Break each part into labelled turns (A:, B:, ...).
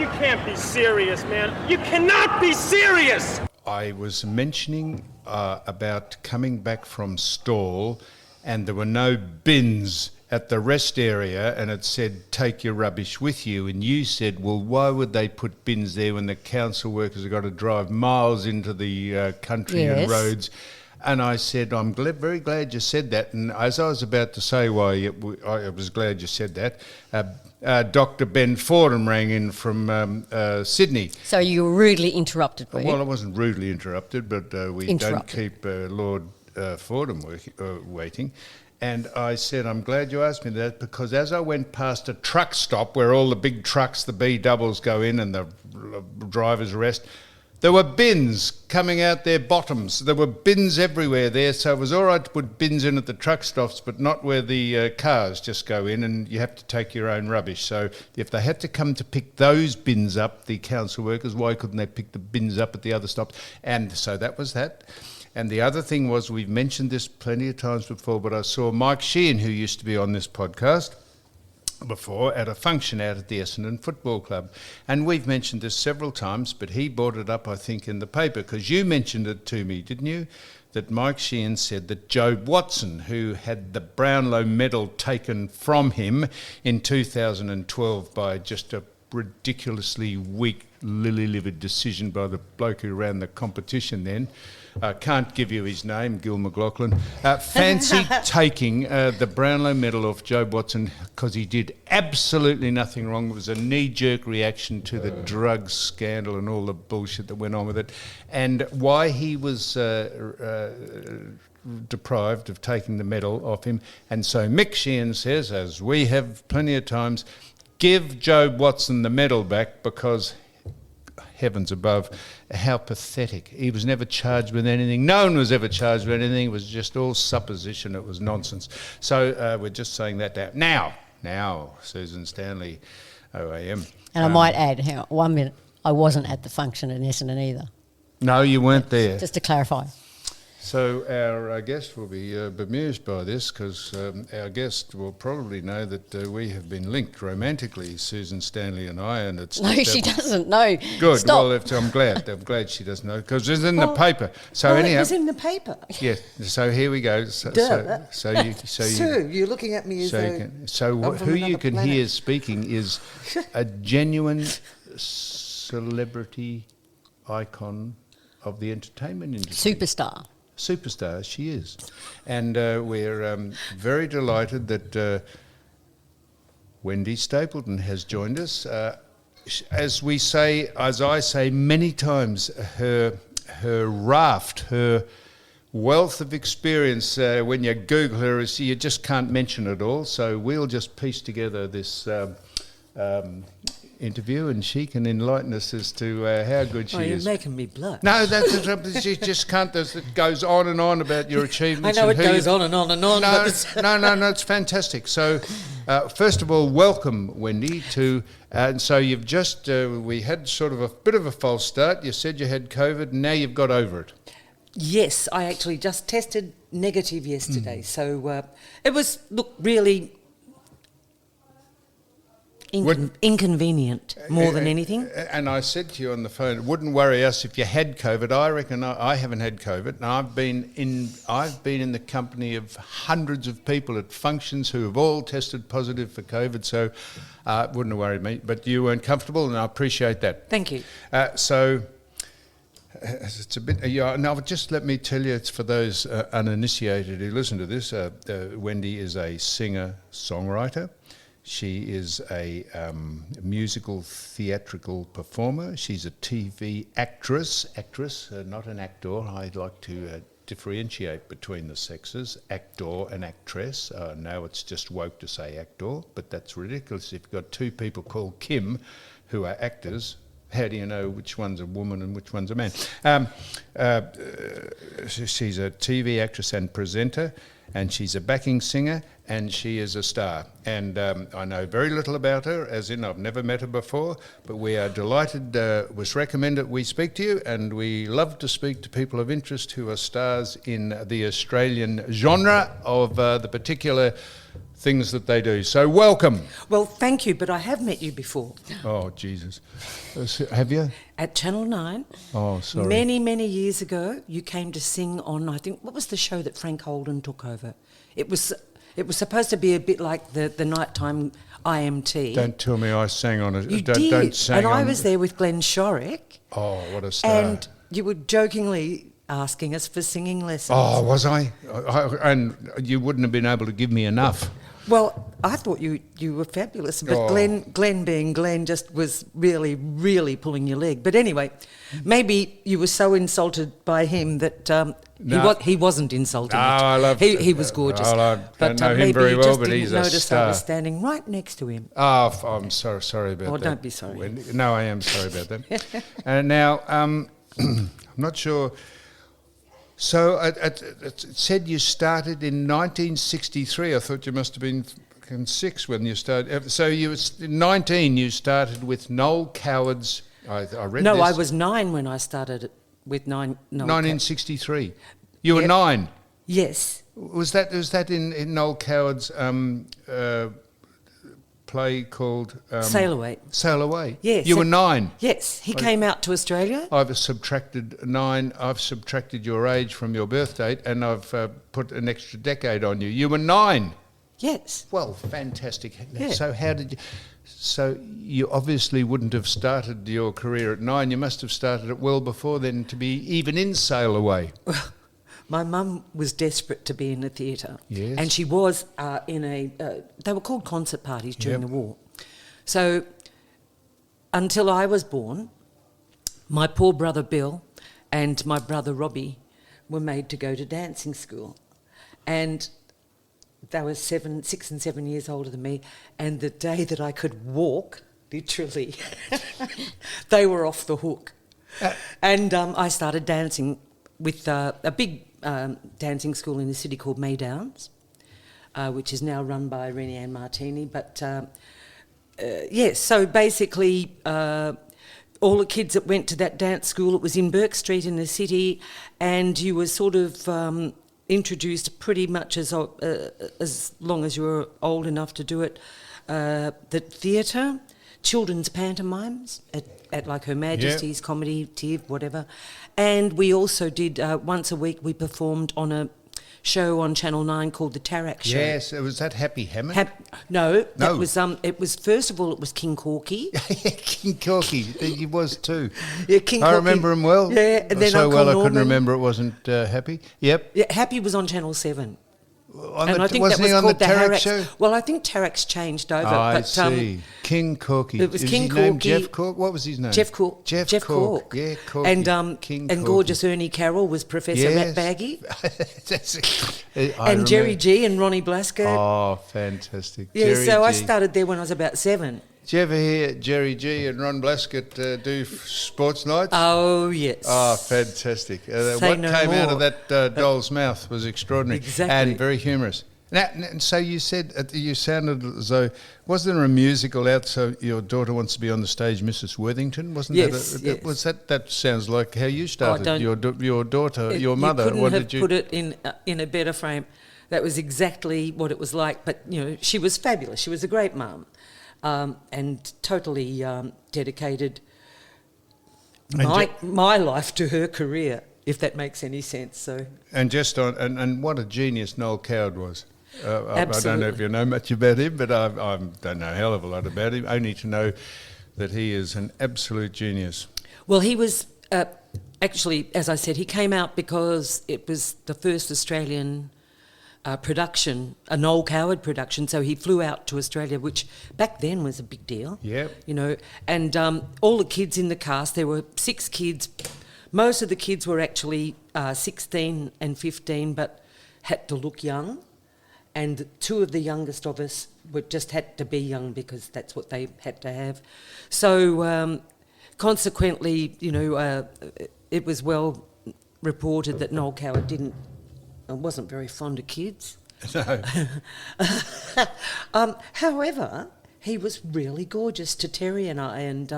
A: You can't be serious, man. You cannot be serious!
B: I was mentioning about coming back from stall and there were no bins at the rest area and it said, take your rubbish with you. And you said, well, why would they put bins there when the council workers have got to drive miles into the country and roads? And I said, I'm very glad you said that. And as I was about to say why I was glad you said that, Dr. Ben Fordham rang in from Sydney.
C: So you were rudely interrupted, were you?
B: Well, I wasn't rudely interrupted, but we don't keep Lord Fordham waiting. And I said, I'm glad you asked me that, because as I went past a truck stop where all the big trucks, the B doubles go in and the drivers rest, there were bins coming out their bottoms. There were bins everywhere there, so it was all right to put bins in at the truck stops, but not where the cars just go in and you have to take your own rubbish. So if they had to come to pick those bins up, the council workers, why couldn't they pick the bins up at the other stops? And so that was that. And the other thing was, we've mentioned this plenty of times before, but I saw Mike Sheehan, who used to be on this podcast before, at a function out at the Essendon Football Club. And we've mentioned this several times, but he brought it up, I think, in the paper, because you mentioned it to me, didn't you? That Mike Sheehan said that Jobe Watson, who had the Brownlow medal taken from him in 2012 by just a ridiculously weak, lily-livered decision by the bloke who ran the competition then, I can't give you his name, Gil McLaughlin, fancied taking the Brownlow medal off Jobe Watson because he did absolutely nothing wrong. It was a knee-jerk reaction to the drugs scandal and all the bullshit that went on with it. And why he was deprived of taking the medal off him. And so Mick Sheehan says, as we have plenty of times, give Jobe Watson the medal back because, heavens above, how pathetic. He was never charged with anything. No one was ever charged with anything. It was just all supposition. It was nonsense. So we're just saying that down. Now, Susan Stanley, OAM.
C: And I might add, hang on, 1 minute, I wasn't at the function in Essendon either.
B: No, you weren't there.
C: Just to clarify.
B: So our guest will be bemused by this, because our guest will probably know that we have been linked romantically, Susan Stanley and I, and it's
C: no, she doesn't. No,
B: good.
C: Stop.
B: Well, I'm glad she doesn't know, because it's in the paper. So anyhow,
D: it was in the paper.
B: Yes. So here we go.
D: Sue, you're looking at me as
B: who you can hear speaking is a genuine celebrity icon of the entertainment industry. Superstar, she is. And we're very delighted that Wendy Stapleton has joined us. As I say many times, her raft, her wealth of experience, when you Google her, you just can't mention it all. So we'll just piece together this interview, and she can enlighten us as to how good she is.
D: You're making me blush.
B: No, she just can't. It goes on and on about your achievements.
D: I know it goes on and on and on.
B: No, it's fantastic. So, first of all, welcome, Wendy. And so you've just we had sort of a bit of a false start. You said you had COVID, and now you've got over it.
D: Yes, I actually just tested negative yesterday. So it was really inconvenient more than anything.
B: And I said to you on the phone, it wouldn't worry us if you had COVID. I reckon I haven't had COVID, and I've been in the company of hundreds of people at functions who have all tested positive for COVID, so it wouldn't have worried me. But you weren't comfortable, and I appreciate that.
D: Thank you.
B: So it's a bit. Now, just let me tell you, it's for those uninitiated who listen to this. Wendy is a singer-songwriter. She is a musical theatrical performer. She's a TV actress, not an actor. I'd like to differentiate between the sexes, actor and actress. Now it's just woke to say actor, but that's ridiculous. If you've got two people called Kim who are actors, how do you know which one's a woman and which one's a man? She's a TV actress and presenter, and she's a backing singer, and she is a star. And I know very little about her, as in I've never met her before, but we are delighted, was recommended we speak to you, and we love to speak to people of interest who are stars in the Australian genre of the particular things that they do. So welcome.
D: Well, thank you, but I have met you before.
B: Oh, Jesus. Have you?
D: At Channel 9.
B: Oh, sorry.
D: Many, many years ago, you came to sing on, I think, what was the show that Frank Holden took over? It was supposed to be a bit like the nighttime IMT.
B: Don't tell me I sang on it.
D: You
B: don't,
D: did,
B: don't sing
D: and
B: on
D: I was there with Glenn Shorrock.
B: Oh, what a star.
D: And you were jokingly asking us for singing lessons.
B: Oh, was I? And you wouldn't have been able to give me enough.
D: Well, I thought you were fabulous, but Glenn being Glenn just was really, really pulling your leg. But anyway, maybe you were so insulted by him that he wasn't insulting
B: No,
D: it.
B: I love
D: he was gorgeous.
B: I don't know him
D: maybe
B: very
D: you
B: well,
D: just
B: but
D: didn't
B: he's a
D: notice I was
B: star.
D: standing right next to him.
B: Oh, I'm sorry about that.
D: Oh, don't be sorry.
B: Wendy. No, I am sorry about that. And now, I'm not sure. So it said you started in 1963. I thought you must have been 6 when you started. So you was 19. You started with Noel Coward's. I read.
D: No,
B: this.
D: I was 9 when I started with
B: 1963. You were
D: Yep.
B: 9.
D: Yes.
B: Was that in Noel Coward's play called
D: Sail Away.
B: Sail Away?
D: Yes.
B: You were 9.
D: Yes, he came out to Australia.
B: I've subtracted 9. I've subtracted your age from your birth date, and I've put an extra decade on you. You were 9.
D: Yes.
B: Well, fantastic.
D: Yeah.
B: So how did you? So you obviously wouldn't have started your career at 9. You must have started it well before then to be even in Sail Away.
D: My mum was desperate to be in the theatre.
B: Yes.
D: And she was in they were called concert parties during
B: Yep.
D: the war. So until I was born, my poor brother Bill and my brother Robbie were made to go to dancing school. And they were 6 and 7 years older than me. And the day that I could walk, literally, they were off the hook. And I started dancing with a big dancing school in the city called Maydowns, which is now run by Rennie Ann Martini. But yes, so basically all the kids that went to that dance school, it was in Burke Street in the city, and you were sort of introduced pretty much as long as you were old enough to do it, the theatre, children's pantomimes at like Her Majesty's, Comedy, TIV, whatever. And we also did, once a week, we performed on a show on Channel 9 called The Tarak Show.
B: Yes, was that Happy Hammond?
D: No, that was, it was, first of all, it was King Corky.
B: King Corky, he was too.
D: Yeah, King
B: I
D: Corky.
B: remember him well.
D: Yeah, and then
B: so
D: Uncle
B: well I
D: Norman.
B: couldn't remember it wasn't Happy. Yep.
D: Yeah, Happy was on Channel 7.
B: I think
D: that
B: wasn't he on the Tarak
D: Tarak's
B: show?
D: Well, I think Tarak's changed over.
B: I
D: but,
B: see. King Corky.
D: It was
B: Is
D: King
B: his name
D: Corky.
B: Jeff Cork? What was his name?
D: Jeff Cork.
B: Jeff
D: Cork.
B: Yeah, Corky.
D: And
B: King
D: and
B: Corky.
D: gorgeous Ernie Carroll was Professor
B: Yes.
D: Ratbaggy.
B: That's it. I
D: And Jerry
B: remember.
D: G and Ronnie Blasco.
B: Oh, fantastic.
D: yeah,
B: Jerry
D: so I
B: G.
D: started there when I was about 7.
B: Did you ever hear Jerry G and Ron Blaskett do sports nights?
D: Oh, yes.
B: Oh, fantastic.
D: Say
B: What
D: no
B: came out
D: more.
B: of that doll's mouth was extraordinary.
D: Exactly.
B: And very humorous. Now, so you said, you sounded as though, wasn't there a musical out, so your daughter wants to be on the stage, Mrs. Worthington? Wasn't
D: Yes,
B: that?
D: yes.
B: Was that sounds like how you started,
D: don't-
B: your daughter, your mother.
D: You couldn't
B: What
D: have
B: did you...
D: put it in a better frame. That was exactly what it was like. But, you know, she was fabulous. She was a great mum and totally dedicated my life to her career, if that makes any sense. So.
B: And just on, and what a genius Noel Coward was. I don't know
D: Absolutely.
B: if you know much about him, but I don't know a hell of a lot about him, only to know that he is an absolute genius.
D: Well, he was actually, as I said, he came out because it was the first Australian production, a Noel Coward production. So he flew out to Australia, which back then was a big deal.
B: Yep.
D: You know, and all the kids in the cast, there were 6 kids. Most of the kids were actually 16 and 15, but had to look young. And 2 of the youngest of us just had to be young because that's what they had to have. So consequently, you know, it was well reported that Noel Coward wasn't very fond of kids.
B: No.
D: However, he was really gorgeous to Terry and I, and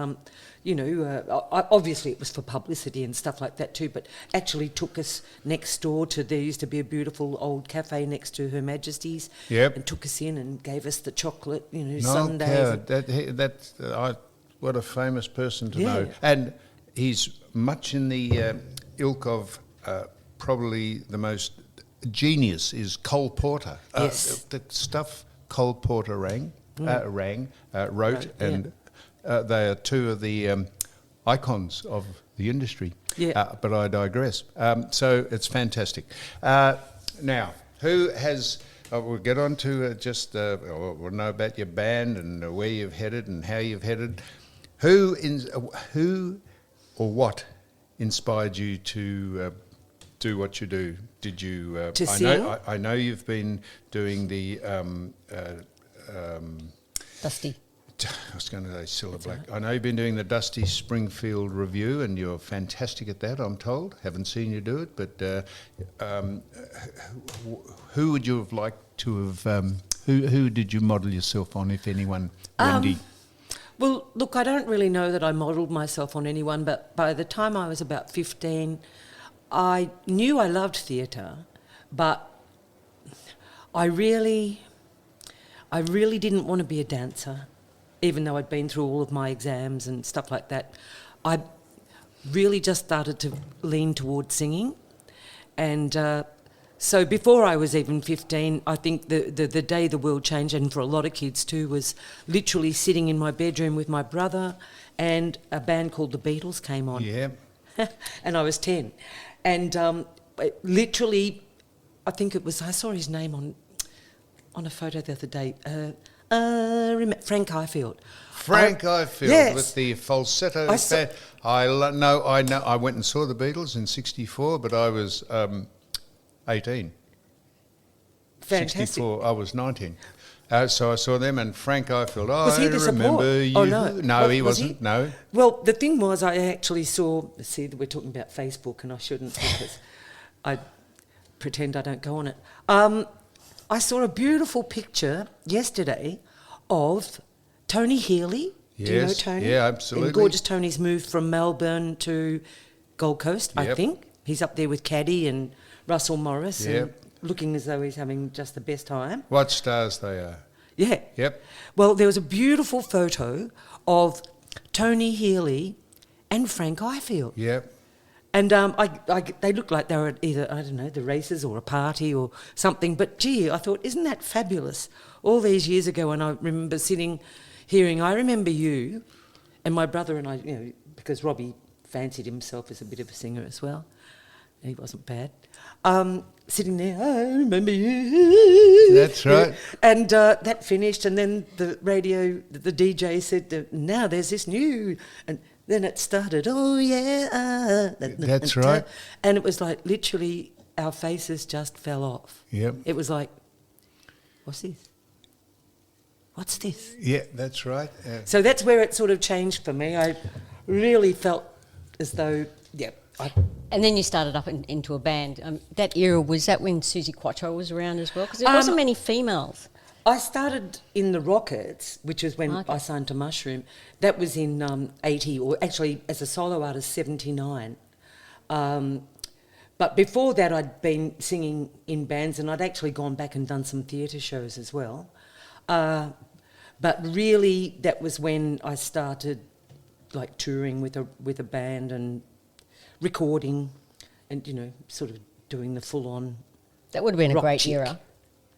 D: obviously it was for publicity and stuff like that too, but actually took us next door to, there used to be a beautiful old cafe next to Her Majesty's, and took us in and gave us the chocolate, sundaes.
B: What a famous person to know. And he's much in the ilk of probably the most genius is Cole Porter.
D: Yes.
B: The stuff Cole Porter wrote, and they are two of the icons of the industry.
D: Yeah.
B: But I digress. So it's fantastic. Now, who has... we'll get on to we'll know about your band and where you've headed and how you've headed. Who or what inspired you to do what you do? Did you...
D: to sing?
B: I know you've been doing the...
C: Dusty.
B: I was going to say Cilla Black. Right. I know you've been doing the Dusty Springfield Review, and you're fantastic at that, I'm told. Haven't seen you do it, but who would you have liked to have... who did you model yourself on, if anyone? Wendy?
D: Well, look, I don't really know that I modelled myself on anyone, but by the time I was about 15, I knew I loved theatre, but I really didn't want to be a dancer, even though I'd been through all of my exams and stuff like that. I really just started to lean towards singing. And so before I was even 15, I think the day the world changed, and for a lot of kids too, was literally sitting in my bedroom with my brother, and a band called the Beatles came on.
B: Yeah.
D: And I was 10. And literally, I think it was, I saw his name on a photo the other day. Frank Highfield.
B: Frank Highfield,
D: yes.
B: with the falsetto. I went and saw the Beatles in '64, but I was 18.
D: Fantastic.
B: 64, I was 19. So I saw them, and Frank Highfield.
D: Was he the
B: remember
D: support?
B: you.
D: Oh, no.
B: No, he
D: was
B: wasn't.
D: He?
B: No.
D: Well, the thing was, I actually saw. See, we're talking about Facebook, and I shouldn't because I pretend I don't go on it. I saw a beautiful picture yesterday of Tony Healy.
B: Yes.
D: Do you know Tony?
B: Yeah, absolutely.
D: And gorgeous Tony's moved from Melbourne to Gold Coast, I think. He's up there with Caddy and Russell Morris, and looking as though he's having just the best time.
B: What stars they are.
D: Yeah.
B: Yep.
D: Well, there was a beautiful photo of Tony Healy and Frank Highfield.
B: Yep.
D: And they looked like they were at either, I don't know, the races or a party or something. But, gee, I thought, isn't that fabulous? All these years ago, and I remember hearing, I remember you, and my brother and I, because Robbie fancied himself as a bit of a singer as well. He wasn't bad. Sitting there, I remember you.
B: That's right.
D: And that finished, and then the radio, the DJ said, now there's this new... And then it started, oh yeah.
B: That's right.
D: And it was like literally our faces just fell off.
B: Yep.
D: It was like, what's this? What's this?
B: Yeah, that's right.
D: So that's where it sort of changed for me. I really felt as though,
C: And then you started up into a band. That era, was that when Susie Quattro was around as well? Because there wasn't many females.
D: I started in the Rockets, which is when I signed to Mushroom. That was in 80, or actually as a solo artist, 79. But before that, I'd been singing in bands, and I'd actually gone back and done some theatre shows as well. But really, that was when I started like touring with a band and recording, and sort of doing the full-on.
C: That would have been a great
D: chick
C: era.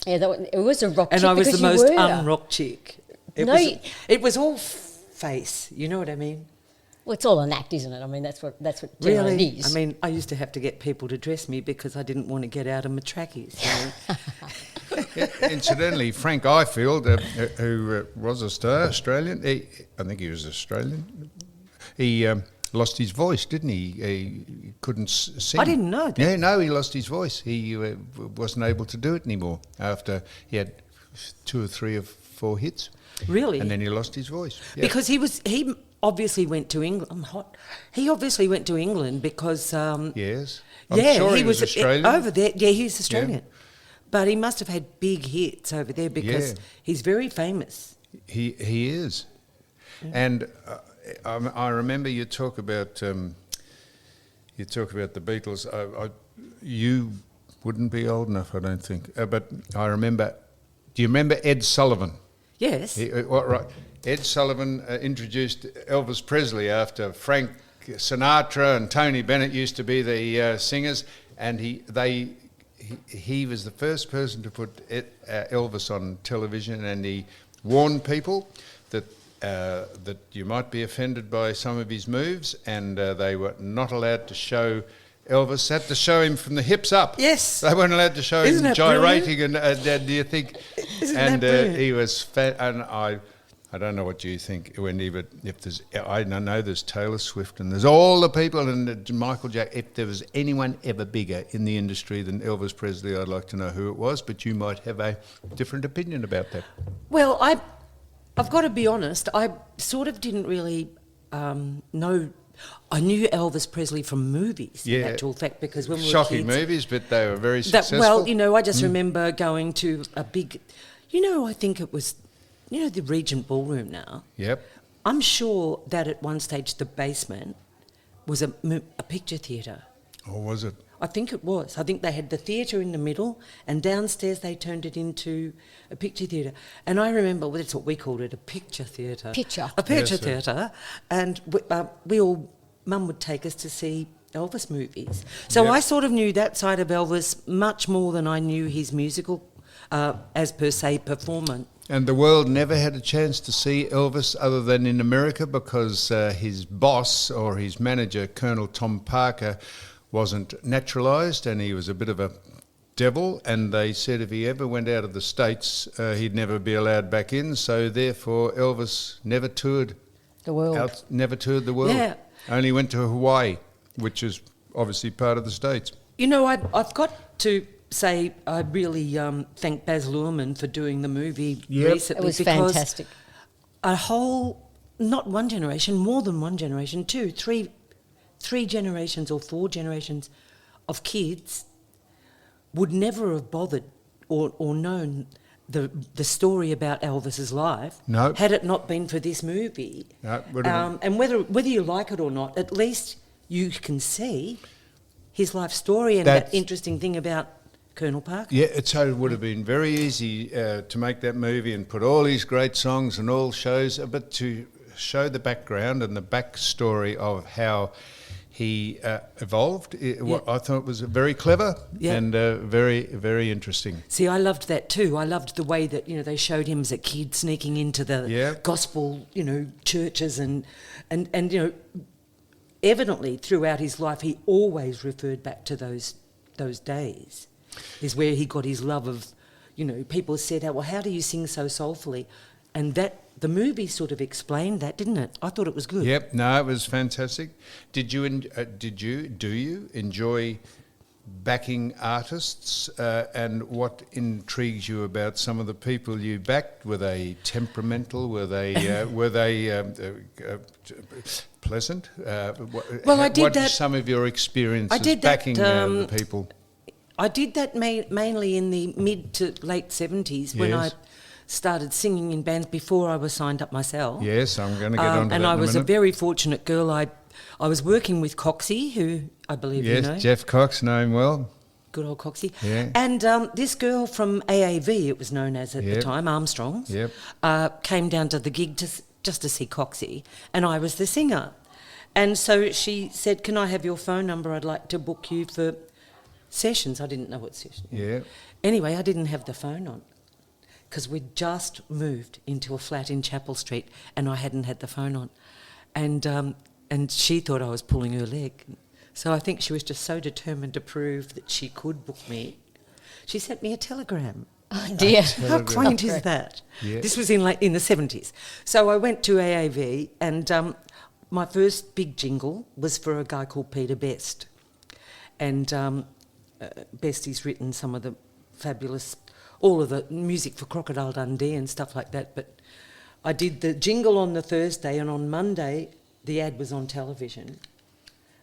C: Yeah, it was a rock chick.
D: And I was the most
C: were.
D: unrock chick. It was all face, you know what I mean?
C: Well, it's all an act, isn't it? I mean, that's what
D: Really?
C: it is.
D: I mean, I used to have to get people to dress me because I didn't want to get out of my trackies.
B: Incidentally, Frank Highfield, who was Australian, I think he was Australian, he lost his voice, didn't he? He couldn't sing.
D: I didn't know that.
B: Yeah, no, he lost his voice. He wasn't able to do it anymore after he had 2 or 3 or 4 hits.
D: Really?
B: And then he lost his voice. Yeah.
D: Because he obviously went to England. I'm hot. He obviously went to England because...
B: yes. I'm sure he was Australian.
D: Over there. Yeah, he's Australian. Yeah. But he must have had big hits over there because he's very famous.
B: He is. And I remember you talk about the Beatles. You wouldn't be old enough, I don't think. But I remember. Do you remember Ed Sullivan?
D: Yes.
B: Right. Ed Sullivan introduced Elvis Presley after Frank Sinatra and Tony Bennett used to be the singers, and he was the first person to put Elvis on television, and he warned people that you might be offended by some of his moves, and they were not allowed to show Elvis. Had to show him from the hips up.
D: Yes.
B: They weren't allowed to show him gyrating, and do you think?
D: Isn't that brilliant?
B: He was and I don't know what you think, Wendy, but I know there's Taylor Swift and there's all the people and Michael Jackson. If there was anyone ever bigger in the industry than Elvis Presley, I'd like to know who it was, but you might have a different opinion about that.
D: Well, I've got to be honest, I sort of didn't really know. I knew Elvis Presley from movies, in actual fact, because when we were
B: shocking
D: kids,
B: movies, but they were very successful.
D: Well, I just remember going to a big, I think it was, the Regent Ballroom now.
B: Yep.
D: I'm sure that at one stage the basement was a picture theatre.
B: Or was it?
D: I think it was. I think they had the theatre in the middle, and downstairs they turned it into a picture theatre. And I remember, well, that's what we called it, a picture theatre. A picture theatre. And Mum would take us to see Elvis movies. So I sort of knew that side of Elvis much more than I knew his musical, as per se, performance.
B: And the world never had a chance to see Elvis other than in America because his boss or his manager, Colonel Tom Parker, wasn't naturalised and he was a bit of a devil, and they said if he ever went out of the States, he'd never be allowed back in, so therefore Elvis never toured
C: the world.
B: Yeah. Only went to Hawaii, which is obviously part of the States.
D: I've got to say I really thank Baz Luhrmann for doing the movie recently.
C: It was
D: because
C: fantastic.
D: A whole, not one generation, more than one generation, three generations or four generations of kids would never have bothered or known the story about Elvis's life had it not been for this movie. And whether you like it or not, at least you can see his life story and that interesting thing about Colonel Parker.
B: Yeah, so it would have been very easy to make that movie and put all these great songs and all shows, but to show the background and the backstory of how he evolved, I thought it was very clever and very, very interesting.
D: See, I loved that too. I loved the way that, they showed him as a kid sneaking into the gospel, churches and evidently throughout his life he always referred back to those days. Is where he got his love of, people said, well, how do you sing so soulfully? And that the movie sort of explained that, didn't it? I thought it was good.
B: Yep, no, it was fantastic. Do you enjoy backing artists, and what intrigues you about some of the people you backed? Were they temperamental? Were they pleasant?
D: I did that.
B: Some of your experiences backing the people?
D: I did that mainly in the mid to late 70s when I started singing in bands before I was signed up myself.
B: Yes, I'm going to get on to that in a minute.
D: And I was a very fortunate girl. I was working with Coxie, who I believe you know.
B: Yes, Jeff Cox, know him well.
D: Good old Coxie.
B: Yeah.
D: And this girl from AAV, it was known as at the time, Armstrong's, came down to the gig just to see Coxie, and I was the singer. And so she said, can I have your phone number? I'd like to book you for sessions. I didn't know what session.
B: Yeah.
D: Anyway, I didn't have the phone on because we'd just moved into a flat in Chapel Street and I hadn't had the phone on. And she thought I was pulling her leg. So I think she was just so determined to prove that she could book me. She sent me a telegram.
C: Oh dear.
D: How quaint is that?
B: Yeah.
D: This was in the 70s. So I went to AAV and my first big jingle was for a guy called Peter Best. And Besty's written some of the fabulous, all of the music for Crocodile Dundee and stuff like that. But I did the jingle on the Thursday, and on Monday the ad was on television,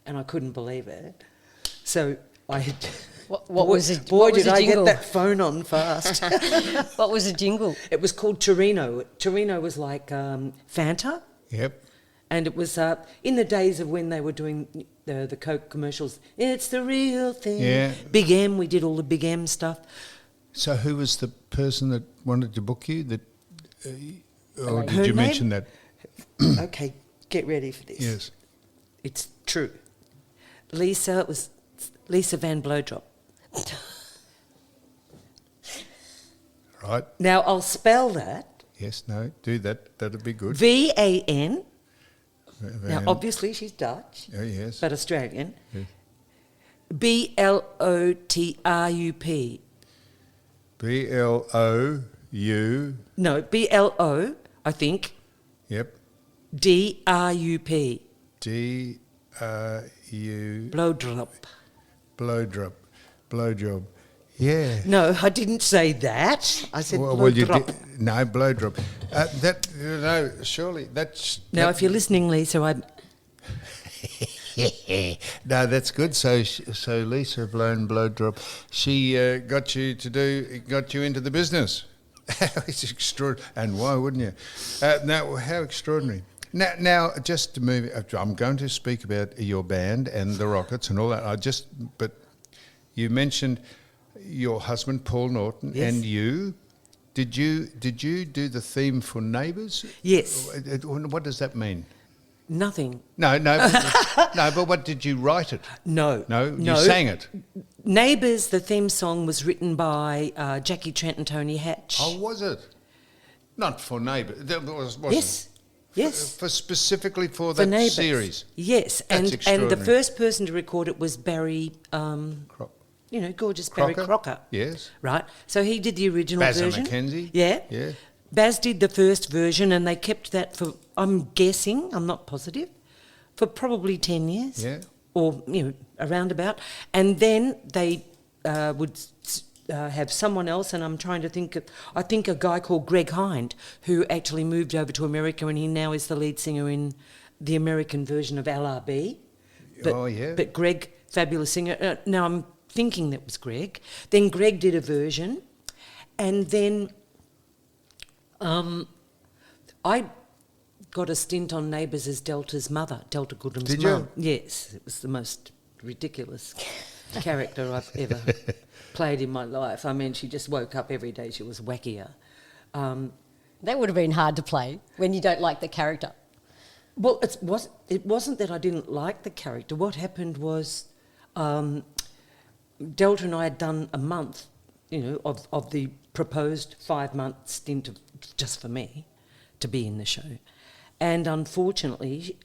D: and I couldn't believe it. So I had
C: What
D: boy,
C: was it?
D: Boy,
C: What was
D: did
C: the
D: I get
C: jingle?
D: that phone on fast.
C: What was the jingle?
D: It was called Torino. Torino was like Fanta.
B: Yep.
D: And it was in the days of when they were doing the Coke commercials. It's the real thing.
B: Yeah.
D: Big M, we did all the Big M stuff.
B: So who was the person that wanted to book you? That, or did
D: Her
B: you
D: name?
B: mention that?
D: Okay, get ready for this.
B: Yes.
D: It's true. Lisa, it was Lisa Van Blowdrop.
B: Right.
D: Now, I'll spell that.
B: Yes, no, do that. That'd be good.
D: V-A-N. Now,
B: Van-
D: obviously, she's Dutch,
B: Oh, yes.
D: but Australian.
B: Yes.
D: B-L-O-T-R-U-P.
B: B-L-O-U.
D: No, B-L-O, I think,
B: Yep.
D: D-R-U-P.
B: D-U.
D: Blowdrop.
B: Blowjob. Yeah.
D: No, I didn't say that. I said
B: Well, you
D: blowdrop.
B: did. No, blowdrop. That, no, surely that's...
D: Now,
B: that-
D: if you're listening, Lisa,
B: No, that's good. So Lisa Blowdrop, she got you into the business. It's extraordinary. And why wouldn't you? Now, how extraordinary. Now, just to move, I'm going to speak about your band and the Rockets and all that. But you mentioned your husband Paul Norton,
D: Yes.
B: and you. Did you do the theme for Neighbours?
D: Yes.
B: What does that mean?
D: Nothing.
B: No, no, no. But what did you write it?
D: No.
B: No, you sang it.
D: Neighbours, the theme song, was written by Jackie Trent and Tony Hatch.
B: Oh, was it? Not for Neighbours. That wasn't.
D: yes. Yes.
B: For specifically for
D: For
B: that
D: Neighbours.
B: series.
D: Yes.
B: That's
D: And the
B: extraordinary.
D: first person to record it was Barry, gorgeous Barry Crocker.
B: Yes.
D: Right. So he did the original
B: Basil
D: version.
B: McKenzie.
D: Yeah.
B: Yeah.
D: Baz did the first version, and they kept that for, I'm guessing, I'm not positive, for probably 10 years.
B: Yeah.
D: Or, around about. And then they would have someone else, and I'm trying to think of, I think a guy called Greg Hind, who actually moved over to America, and he now is the lead singer in the American version of LRB.
B: Oh, yeah.
D: But Greg, fabulous singer. Now I'm thinking that was Greg. Then Greg did a version, and then I got a stint on Neighbours as Delta's mother, Delta Goodham's
B: Did you?
D: mum. Yes, it was the most ridiculous character I've ever played in my life. I mean, she just woke up every day, she was wackier.
C: That would have been hard to play when you don't like the character.
D: Well, it wasn't that I didn't like the character. What happened was Delta and I had done a month, of the proposed 5-month stint just for me to be in the show. And unfortunately,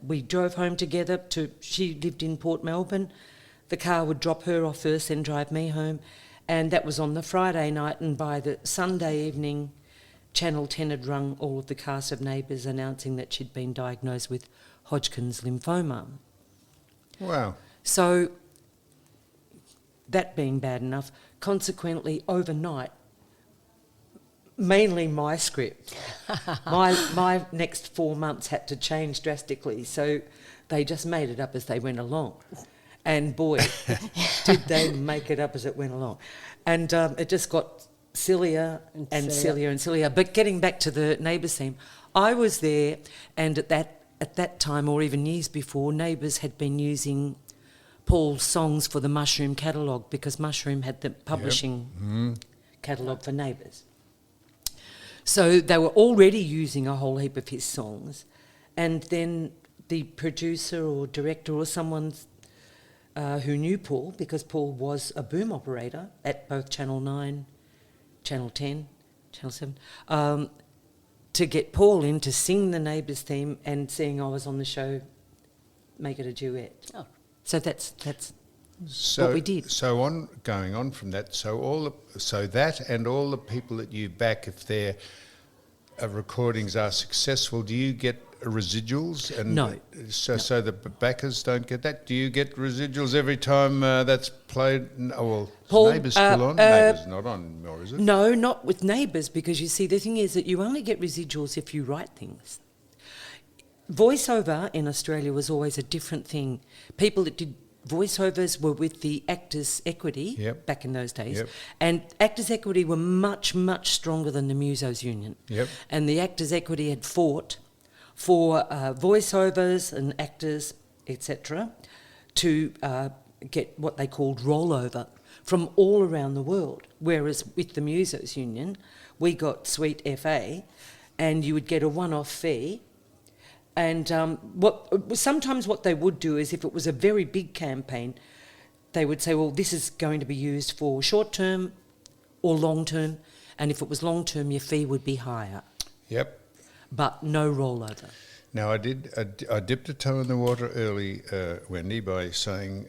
D: we drove home together she lived in Port Melbourne. The car would drop her off first, then drive me home. And that was on the Friday night, and by the Sunday evening, Channel 10 had rung all of the cast of Neighbours announcing that she'd been diagnosed with Hodgkin's lymphoma.
B: Wow.
D: So, that being bad enough, consequently, overnight, mainly my script, my next 4 months had to change drastically, so they just made it up as they went along. And boy, did they make it up as it went along. And it just got sillier and sillier and sillier. But getting back to the Neighbours theme, I was there, and at that time, or even years before, Neighbours had been using Paul's songs for the Mushroom catalogue, because Mushroom had the publishing catalogue for Neighbours. So they were already using a whole heap of his songs, and then the producer or director or someone who knew Paul, because Paul was a boom operator at both Channel 9, Channel 10, Channel 7, to get Paul in to sing the Neighbours theme, and seeing I was on the show, make it a duet.
C: Oh.
D: So that's what we did.
B: So going on from that, so that and all the people that you back, if their recordings are successful, do you get residuals? And
D: No.
B: So the backers don't get that. Do you get residuals every time that's played? Well,
D: Paul,
B: Neighbours still on. Neighbours not on, or is it?
D: No, not with Neighbours, because you see, the thing is that you only get residuals if you write things. Voiceover in Australia was always a different thing. People that did voiceovers were with the Actors' Equity
B: Yep.
D: back in those days.
B: Yep.
D: And Actors' Equity were much, much stronger than the Musos Union.
B: Yep.
D: And the Actors' Equity had fought for voiceovers and actors, etc., to get what they called rollover from all around the world. Whereas with the Musos Union, we got Sweet FA, and you would get a one-off fee. And sometimes what they would do is, if it was a very big campaign, they would say, well, this is going to be used for short-term or long-term, and if it was long-term, your fee would be higher.
B: Yep.
D: But no rollover.
B: Now, I dipped a toe in the water early, Wendy, by saying,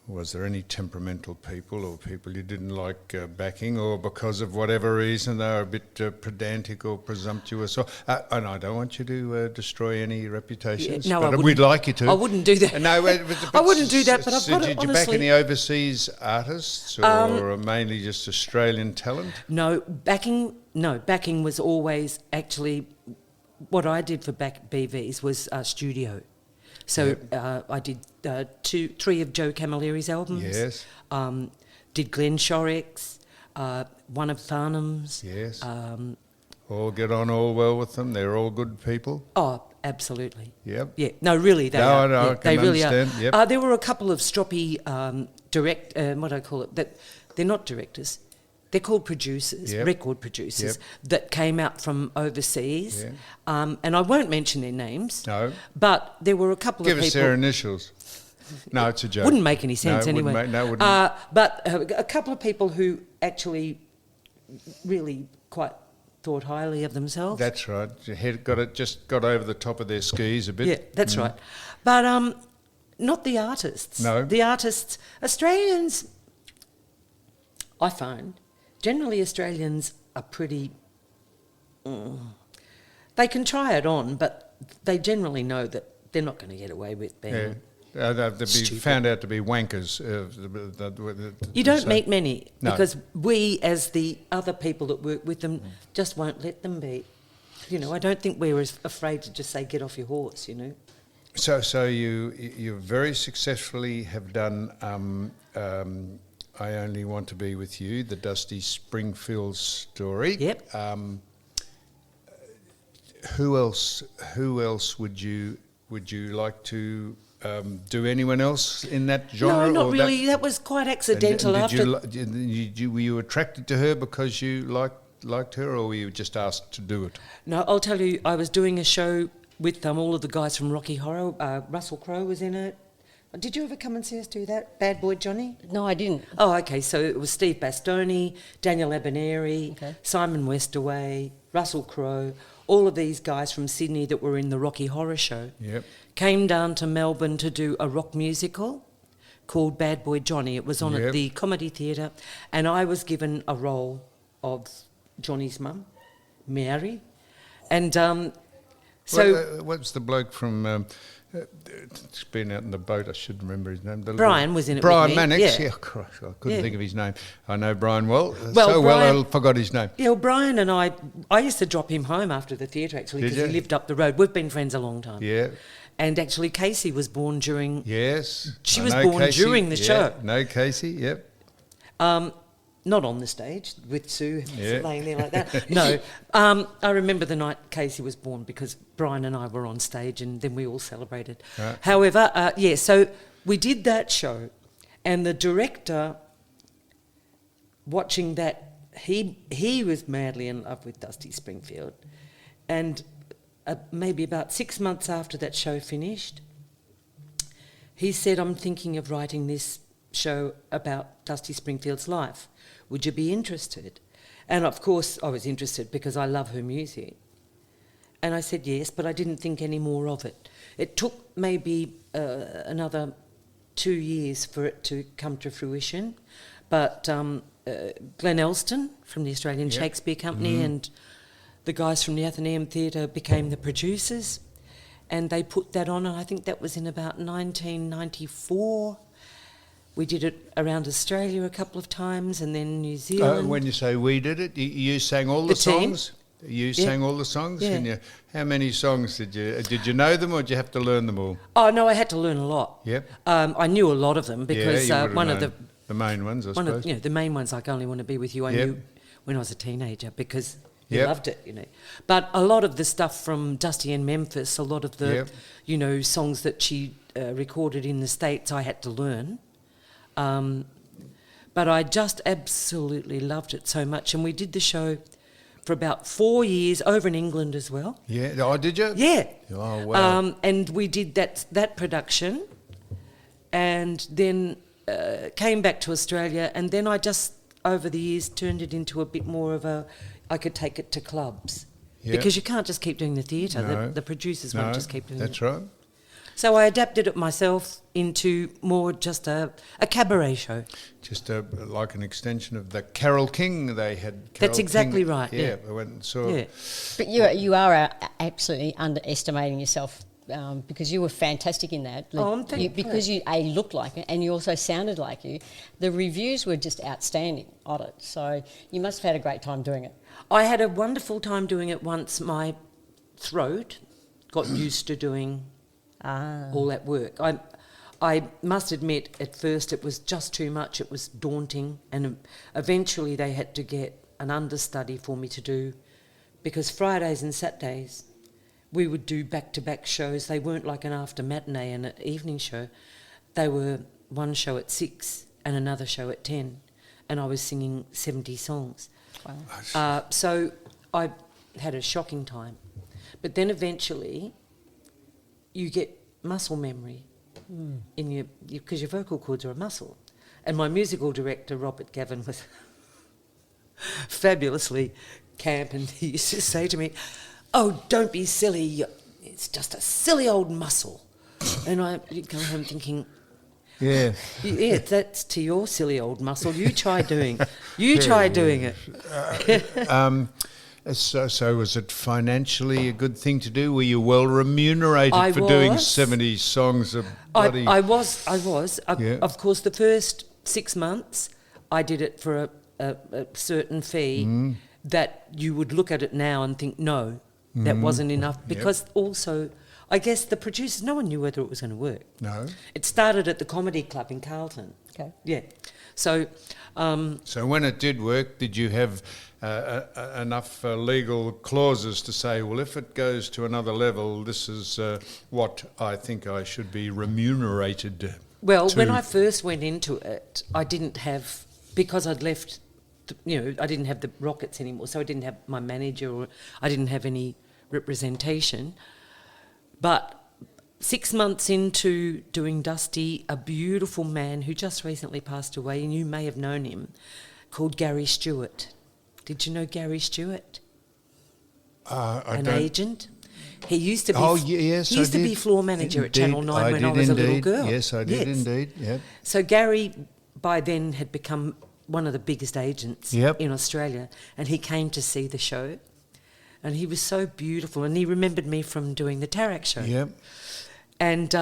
B: was there any temperamental people or people you didn't like backing, or because of whatever reason they were a bit pedantic or presumptuous? Or, and I don't want you to destroy any reputations,
D: no,
B: but we'd like you to.
D: I wouldn't do that.
B: No,
D: I wouldn't do that, but I've got
B: Did
D: it,
B: you back
D: honestly.
B: any overseas artists, or mainly just Australian talent?
D: No, backing was always actually, what I did for back BVs was studio. So I did 3 of Joe Camilleri's albums.
B: Yes.
D: Did Glenn Shorrock's, one of Farnham's.
B: Yes. All get on all well with them. They're all good people.
D: Oh, absolutely.
B: Yep.
D: Yeah. No, really, they are.
B: No,
D: Yeah,
B: I can
D: they really
B: understand.
D: are.
B: Yep.
D: There were a couple of stroppy what do I call it? That they're not directors. They're called producers,
B: Yep.
D: record producers,
B: Yep.
D: that came out from overseas.
B: Yeah.
D: And I won't mention their names.
B: No.
D: But there were a couple
B: Give
D: of people.
B: us their initials. No, it's a joke.
D: Wouldn't make any sense
B: No, it
D: anyway.
B: wouldn't.
D: But a couple of people who actually really quite thought highly of themselves.
B: That's right. Your head got over the top of their skis a bit.
D: Yeah, that's right. But not the artists.
B: No.
D: The artists, Australians, I find, generally Australians are pretty... they can try it on, but they generally know that they're not going to get away with being...
B: Yeah. They'd be
D: Stupid.
B: found out to be wankers.
D: You don't meet many,
B: No.
D: because we, as the other people that work with them, just won't let them be. You know, I don't think we're as afraid to just say, get off your horse, you know.
B: So you very successfully have done I Only Want to Be With You, the Dusty Springfield story.
D: Yep.
B: Who else would you like to do? Anyone else in that genre?
D: No, not
B: or
D: really. That was quite accidental.
B: Were you attracted to her because you liked her, or were you just asked to do it?
D: No, I'll tell you, I was doing a show with all of the guys from Rocky Horror. Russell Crowe was in it. Did you ever come and see us do that? Bad Boy Johnny?
C: No, I didn't.
D: Oh, okay. So it was Steve Bastoni, Daniel Abineri,
C: Okay.
D: Simon Westaway, Russell Crowe, all of these guys from Sydney that were in the Rocky Horror Show.
B: Yep.
D: Came down to Melbourne to do a rock musical called Bad Boy Johnny. It was on
B: Yep.
D: at the Comedy Theatre, and I was given a role of Johnny's mum, Mary. And
B: what's the bloke from... it's been out in the boat, I should remember his name.
D: Brian was in it
B: Brian
D: with me,
B: Mannix,
D: yeah.
B: Christ, I couldn't
D: Yeah.
B: think of his name. I know Brian well,
D: Brian-
B: I forgot his name.
D: Yeah, well, Brian and I used to drop him home after the theatre, actually,
B: Did
D: because he
B: you?
D: lived up the road. We've been friends a long time.
B: Yeah,
D: And actually, Casey was born during...
B: yes.
D: She
B: I
D: was
B: know
D: born
B: Casey,
D: during the
B: yeah.
D: show.
B: No, Casey, yep.
D: Not on the stage with Sue
B: Yeah.
D: laying there like that. No. I remember the night Casey was born, because Brian and I were on stage, and then we all celebrated.
B: Right.
D: However, so we did that show, and the director, watching that, he was madly in love with Dusty Springfield. And maybe about 6 months after that show finished, he said, I'm thinking of writing this show about Dusty Springfield's life. Would you be interested? And of course I was interested, because I love her music. And I said yes, but I didn't think any more of it. It took maybe another 2 years for it to come to fruition. But Glenn Elston from the Australian
B: Yep.
D: Shakespeare Company and the guys from the Athenaeum Theatre became the producers, and they put that on, and I think that was in about 1994. We did it around Australia a couple of times, and then New Zealand.
B: When you say we did it, you sang all the
D: The team.
B: songs? You sang all the songs?
D: Yeah.
B: How many songs did you know them, or did you have to learn them all?
D: Oh, no, I had to learn a lot.
B: Yep.
D: I knew a lot of them because one of the
B: main ones, I suppose.
D: the main ones, like I Only Want to Be With You, I knew when I was a teenager because you
B: Yep.
D: loved it, But a lot of the stuff from Dusty in Memphis, a lot of the, songs that she recorded in the States, I had to learn. But I just absolutely loved it so much. And we did the show for about 4 years over in England as well.
B: Yeah. Oh, did you?
D: Yeah.
B: Oh, wow.
D: And we did that production and then came back to Australia, and then I just, over the years, turned it into a bit more of I could take it to clubs. Yeah. Because you can't just keep doing the theatre.
B: No.
D: The producers won't just keep doing it.
B: That's right.
D: So I adapted it myself into more just a cabaret show.
B: Just like an extension of the Carole King they had.
D: That's exactly right.
B: Yeah, I went and saw.
D: Yeah.
C: But you are absolutely underestimating yourself because you were fantastic in that. Because you looked like it and you also sounded like you. The reviews were just outstanding on it. So you must have had a great time doing it.
D: I had a wonderful time doing it once my throat got used to doing all that work. I must admit, at first it was just too much. It was daunting, and eventually they had to get an understudy for me to do, because Fridays and Saturdays we would do back-to-back shows. They weren't like an after matinee and an evening show. They were one show at 6 and another show at 10, and I was singing 70 songs. Wow. So I had a shocking time. But then eventually you get muscle memory in because your vocal cords are a muscle. And my musical director, Robert Gavin, was fabulously camp, and he used to say to me, "Oh, don't be silly, it's just a silly old muscle." And you'd go home thinking, yeah, that's to your silly old muscle. You try doing it.
B: So was it financially a good thing to do? Were you well remunerated for doing 70 songs?
D: I was. Of course, the first 6 months, I did it for a certain fee that you would look at it now and think, no, that wasn't enough. Because also, I guess the producers, no one knew whether it was going to work. No. It started at the Comedy Club in Carlton. Okay. Yeah. So
B: when it did work, did you have enough legal clauses to say, well, if it goes to another level, this is what I think I should be remunerated?
D: Well, when I first went into it, I didn't have, because I'd left, I didn't have the Rockets anymore, so I didn't have my manager, or I didn't have any representation. But 6 months into doing Dusty, a beautiful man who just recently passed away, and you may have known him, called Gary Stewart. Did you know Gary Stewart? An agent. He used to be.
B: Oh yes,
D: he used to be floor manager at Channel 9 when I was a little girl.
B: Yes, I did indeed. Yep.
D: So Gary, by then, had become one of the biggest agents in Australia, and he came to see the show, and he was so beautiful, and he remembered me from doing the Tarak show. Yep. And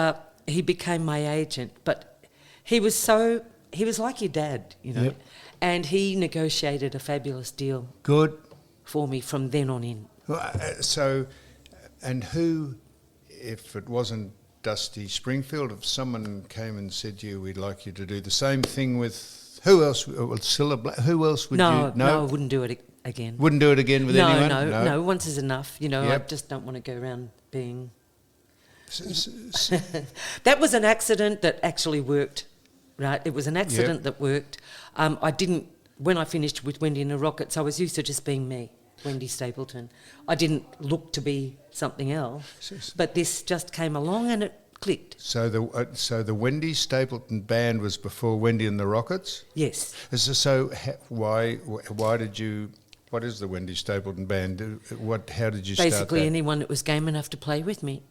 D: he became my agent, but he was like your dad, Yep. And he negotiated a fabulous deal. Good. For me from then on in.
B: So, and who, if it wasn't Dusty Springfield, if someone came and said to you, we'd like you to do the same thing with, who else? Who else would you?
D: No, I wouldn't do it again.
B: Wouldn't do it again with anyone?
D: No, once is enough. I just don't want to go around being... That was an accident that actually worked, right? It was an accident that worked. When I finished with Wendy and the Rockets, I was used to just being me, Wendy Stapleton. I didn't look to be something else, but this just came along and it clicked.
B: So the Wendy Stapleton band was before Wendy and the Rockets?
D: Yes.
B: So why did you... What is the Wendy Stapleton band? How did you start that?
D: Basically anyone that was game enough to play with me.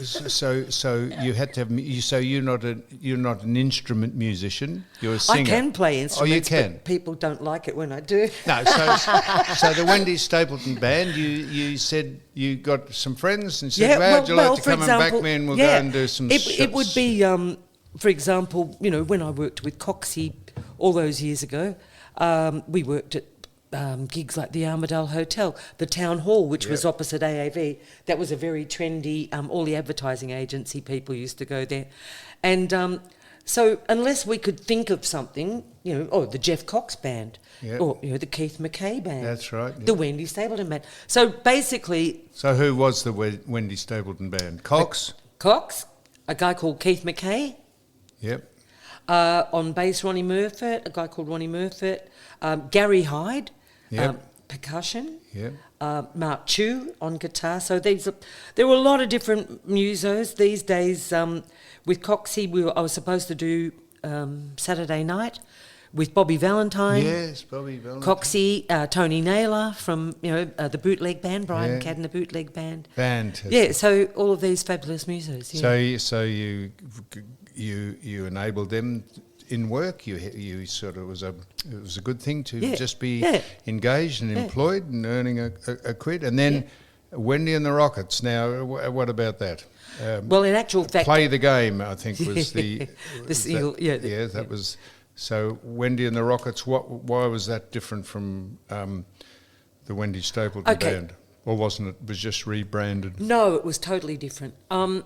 B: So you had to have. So you're not an instrument musician. You're a singer.
D: I can play instruments.
B: Oh, you can.
D: But people don't like it when I do.
B: No. So the Wendy Stapleton band. You said you got some friends and said, "Would you like to come and back me and we'll go and do some."
D: It would be, for example, when I worked with Coxie all those years ago, we worked at gigs like the Armadale Hotel, the Town Hall, which was opposite AAV. That was a very trendy, all the advertising agency people used to go there. And so unless we could think of something, the Jeff Cox Band, or, the Keith McKay Band.
B: That's right.
D: The Wendy Stapleton Band. So basically...
B: So who was the Wendy Stapleton Band? Cox?
D: Cox, a guy called Keith McKay.
B: Yep.
D: On bass, Ronnie Murfitt, a guy called Ronnie Murfitt. Gary Hyde, percussion.
B: Yep.
D: Mark Chu on guitar. So there were a lot of different musos these days. With Coxie, I was supposed to do Saturday night with Bobby Valentine.
B: Yes, Bobby Valentine.
D: Coxie, Tony Naylor from the Bootleg Band, Brian Cadden, the Bootleg Band.
B: Fantastic.
D: Yeah, so all of these fabulous musos. Yeah.
B: So you enabled them in work. You sort of it was a good thing to just be engaged and employed and earning a quid. And then Wendy and the Rockets. Now, what about that?
D: Well, in actual fact,
B: Play the Game, I think, was the
D: single.
B: That was. So Wendy and the Rockets. Why was that different from the Wendy Stapleton Band? Or wasn't it? Was just rebranded?
D: No, it was totally different.
B: Why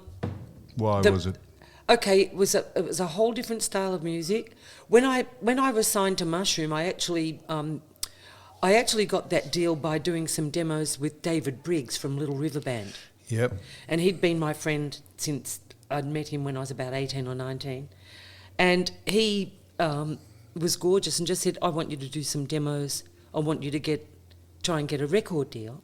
B: was it?
D: Okay, it was a whole different style of music. When I was signed to Mushroom, I actually got that deal by doing some demos with David Briggs from Little River Band.
B: Yep.
D: And he'd been my friend since I'd met him when I was about 18 or 19. And he was gorgeous and just said, I want you to do some demos. I want you to try and get a record deal.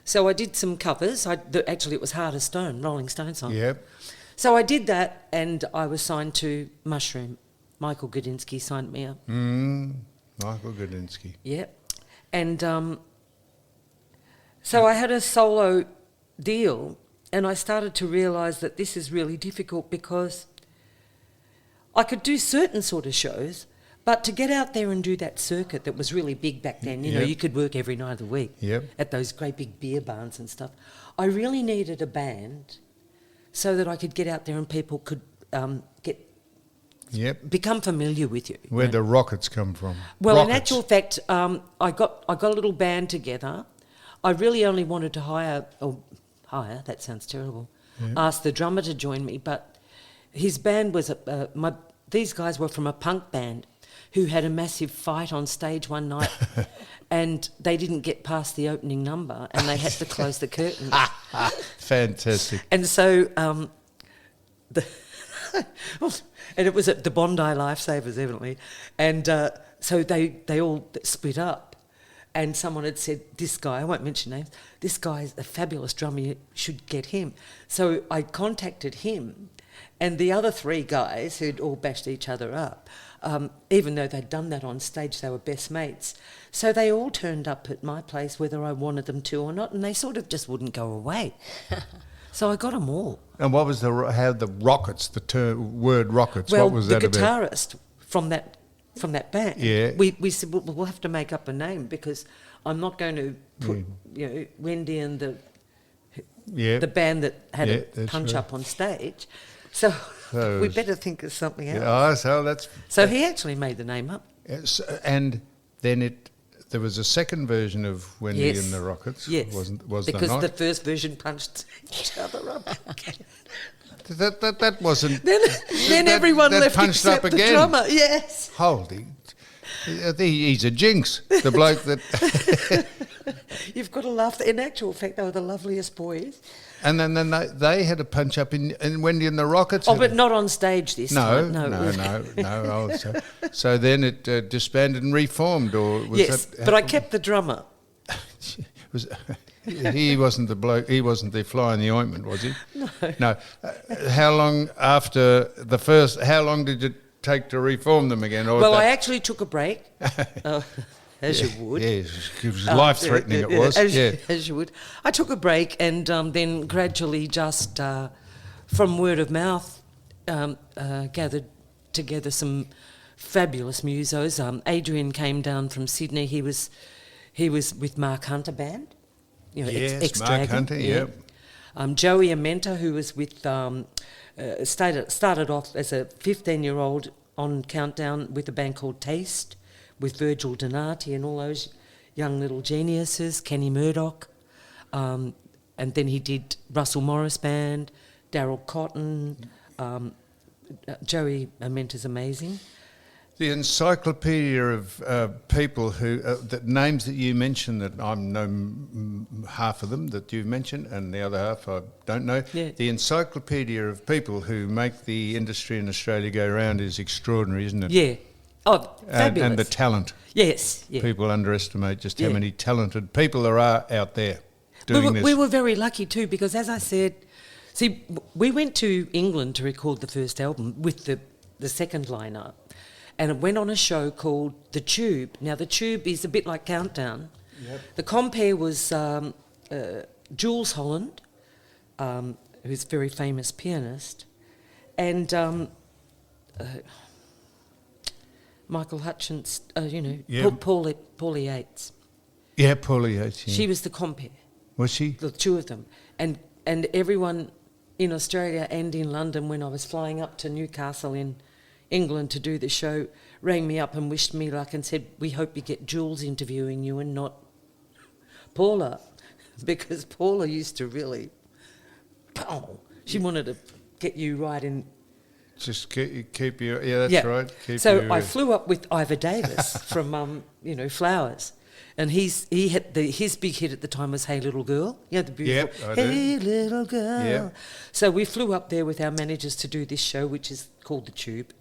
D: So I did some covers. Actually, it was Heart of Stone, Rolling Stone song.
B: Yep.
D: So I did that, and I was signed to Mushroom. Michael Gudinski signed me up.
B: Michael Gudinski.
D: Yep. And so I had a solo deal, and I started to realise that this is really difficult because I could do certain sort of shows, but to get out there and do that circuit that was really big back then, you could work every night of the week at those great big beer barns and stuff. I really needed a band so that I could get out there and people could become familiar with you.
B: Where'd the Rockets come from?
D: Well,
B: Rockets.
D: In actual fact, I got a little band together. I really only wanted to hire, that sounds terrible, ask the drummer to join me, but his band was, these guys were from a punk band who had a massive fight on stage one night and they didn't get past the opening number and they had to close the curtain.
B: Fantastic.
D: And so, and it was at the Bondi Lifesavers, evidently, and so they all split up. And someone had said, this guy, I won't mention names, this guy's a fabulous drummer, you should get him. So I contacted him, and the other three guys who'd all bashed each other up, even though they'd done that on stage, they were best mates. So they all turned up at my place whether I wanted them to or not, and they sort of just wouldn't go away. So I got them all.
B: And what was the Rockets, word Rockets,
D: well,
B: what was that about?
D: The guitarist from that band, we said, well, we'll have to make up a name because I'm not going to put Wendy and the band that had a punch up on stage. So we better think of something else.
B: So
D: he actually made the name up.
B: Yes, and then there was a second version of Wendy and the Rockets.
D: Yes,
B: was
D: because
B: there not?
D: The first version punched each other up.
B: That wasn't.
D: Then everyone
B: that
D: left
B: punched
D: except
B: up
D: the
B: again.
D: drummer. Yes.
B: Holy, he's a jinx. The bloke that.
D: You've got to laugh. In actual fact, they were the loveliest boys.
B: And then they had a punch up in Wendy and the Rockets.
D: Oh, but not on stage this time.
B: No. So then it disbanded and reformed, or was that?
D: But I kept the drummer.
B: He wasn't the bloke. He wasn't the fly in the ointment, was he?
D: No.
B: How long after the first? How long did it take to reform them again? Or
D: I actually took a break. As you would.
B: Yes, it was life-threatening it was.
D: As you would. I took a break and then gradually just from word of mouth gathered together some fabulous musos. Adrian came down from Sydney. He was with Mark Hunter Band.
B: Mark Hunter,
D: Joey Amenta, who was with, started off as a 15-year-old on Countdown with a band called Taste, with Virgil Donati and all those young little geniuses, Kenny Murdoch, and then he did Russell Morris Band, Daryl Cotton, Joey Armenta's amazing.
B: The encyclopedia of people who, the names that you mentioned that I know half of them that you've mentioned and the other half I don't know. Yeah. The encyclopedia of people who make the industry in Australia go round is extraordinary, isn't it?
D: Yeah. Oh, fabulous.
B: And the talent.
D: Yes. Yeah.
B: People underestimate just how many talented people there are out there doing this.
D: We were very lucky too because, as I said, we went to England to record the first album with the second lineup. And it went on a show called The Tube. Now, The Tube is a bit like Countdown. Yep. The compere was Jules Holland, who's a very famous pianist, and Michael Hutchins, Paulie Yates.
B: Yeah, Paulie Yates. Yeah.
D: She was the compere.
B: Was she?
D: The two of them. And everyone in Australia and in London, when I was flying up to Newcastle in England to do the show, rang me up and wished me luck and said, we hope you get Jules interviewing you and not Paula, because Paula used to really, she wanted to get you right in.
B: Just keep you, that's right.
D: I flew up with Ivor Davis from, Flowers. And his big hit at the time was Hey Little Girl. The beautiful Hey Little Girl. Yep. So we flew up there with our managers to do this show, which is called The Tube.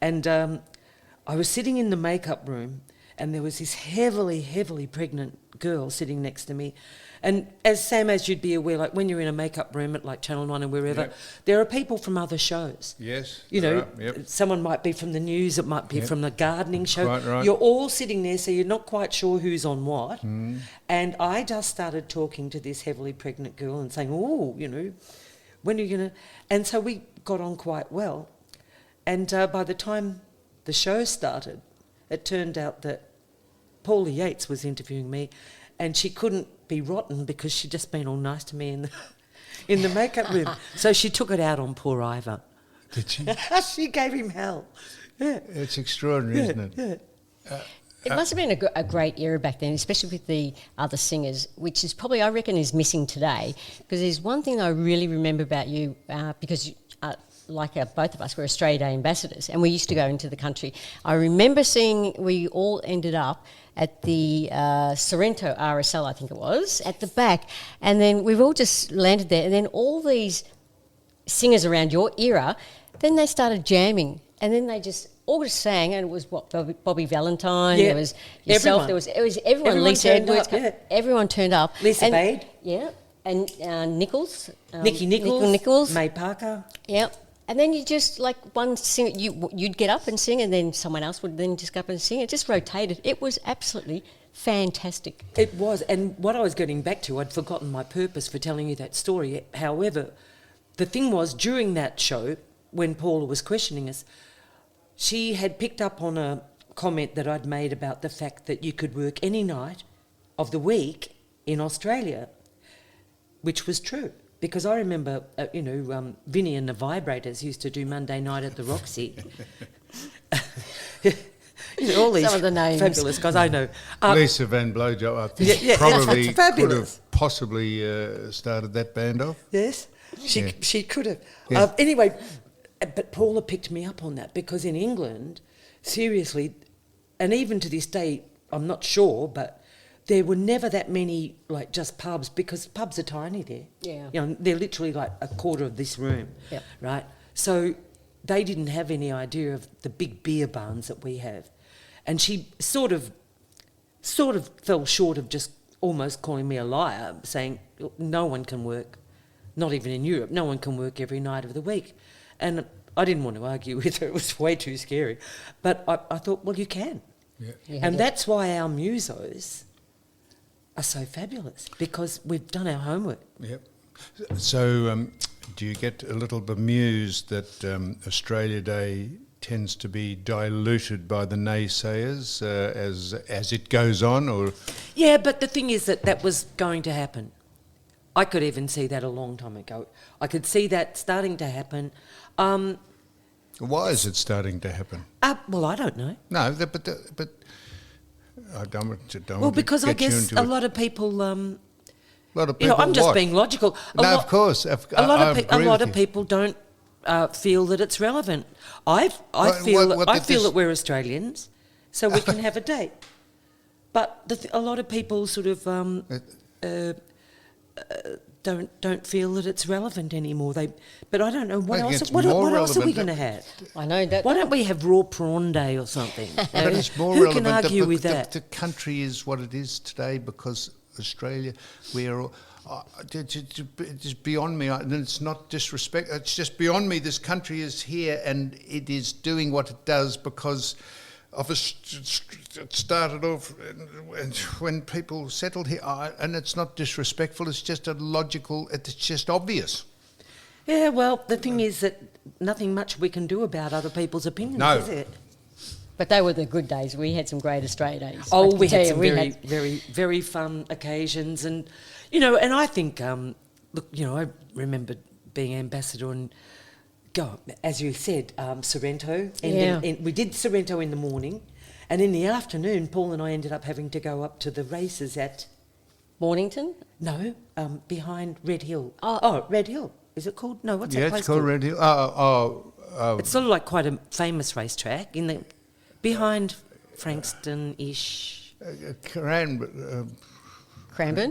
D: And I was sitting in the makeup room and there was this heavily, heavily pregnant girl sitting next to me. And as you'd be aware, like when you're in a makeup room at like Channel 9 and wherever, there are people from other shows.
B: Yes.
D: Someone might be from the news, it might be from the gardening show.
B: Quite right.
D: You're all sitting there, so you're not quite sure who's on what. Mm. And I just started talking to this heavily pregnant girl and saying, when are you going to... And so we got on quite well. And by the time the show started, it turned out that Paulie Yates was interviewing me, and she couldn't be rotten because she'd just been all nice to me in the makeup room. So she took it out on poor Ivor.
B: Did she?
D: She gave him hell. Yeah.
B: It's extraordinary, isn't it?
C: Yeah. It must have been a great era back then, especially with the other singers, which is probably, I reckon, is missing today. Because there's one thing I really remember about you, because both of us were Australia Day ambassadors, and we used to go into the country. I remember we all ended up at the Sorrento RSL, I think it was, at the back, and then we've all just landed there, and then all these singers around your era, then they started jamming, and then they just all just sang, and it was Bobby Valentine, there was yourself, everyone. Everyone Lisa Edwards, everyone turned up.
D: Lisa Bade.
C: Yeah, and Nichols.
D: Nikki Nichols. May Parker.
C: Yeah. And then you just, like one singer, you'd get up and sing, and then someone else would then just go up and sing. It just rotated. It was absolutely fantastic.
D: It was. And what I was getting back to, I'd forgotten my purpose for telling you that story. However, the thing was, during that show, when Paula was questioning us, she had picked up on a comment that I'd made about the fact that you could work any night of the week in Australia, which was true. Because I remember, Vinnie and the Vibrators used to do Monday night at the Roxy. All these
C: some of the names.
D: Fabulous guys, I know.
B: Lisa Van Blowjob, I think, probably could have possibly started that band off.
D: Yes, she could have. Yeah. Anyway, but Paula picked me up on that because in England, seriously, and even to this day, I'm not sure, but there were never that many, like, just pubs, because pubs are tiny there.
C: Yeah.
D: They're literally like a quarter of this room, right? So they didn't have any idea of the big beer barns that we have. And she sort of fell short of just almost calling me a liar, saying no one can work, not even in Europe, no one can work every night of the week. And I didn't want to argue with her, it was way too scary. But I thought, well, you can. Yeah. And that's why our musos are so fabulous, because we've done our homework.
B: Yep. So do you get a little bemused that Australia Day tends to be diluted by the naysayers as it goes on? Or
D: yeah, but the thing is that was going to happen. I could even see that a long time ago. I could see that starting to happen.
B: Why is it starting to happen?
D: Well, I don't know.
B: No, but I don't want to
D: Well, because I
B: get you
D: guess
B: into
D: a lot of people.
B: a lot of
D: You know,
B: people
D: I'm just
B: what?
D: being logical.
B: Of course.
D: A lot of people don't feel that it's relevant. I feel that we're Australians, so we can have a date. But a lot of people sort of don't feel that it's relevant anymore. But I don't know what else. What else are we going to have?
C: I know that.
D: Why don't we have Raw Prawn Day or something?
B: But it's more
D: Who
B: relevant.
D: can argue with that?
B: The country is what it is today because Australia, we are all... it's beyond me, and it's not disrespect. It's just beyond me. This country is here, and it is doing what it does because of it started off and when people settled here. And it's not disrespectful. It's just it's just obvious.
D: Yeah. Well, the thing is that nothing much we can do about other people's opinions,
B: No.
D: is it?
C: But they were the good days. We had some great Australia days.
D: Oh, we had some very fun occasions, and and I think, look, I remember being ambassador and as you said, Sorrento. And then we did Sorrento in the morning, and in the afternoon, Paul and I ended up having to go up to the races at
C: Mornington?
D: No, behind Red Hill. Oh, Red Hill. Is it called? No, what's that place
B: it's called Red Hill.
D: It's sort of like quite a famous racetrack behind Frankston-ish.
C: Cranbourne?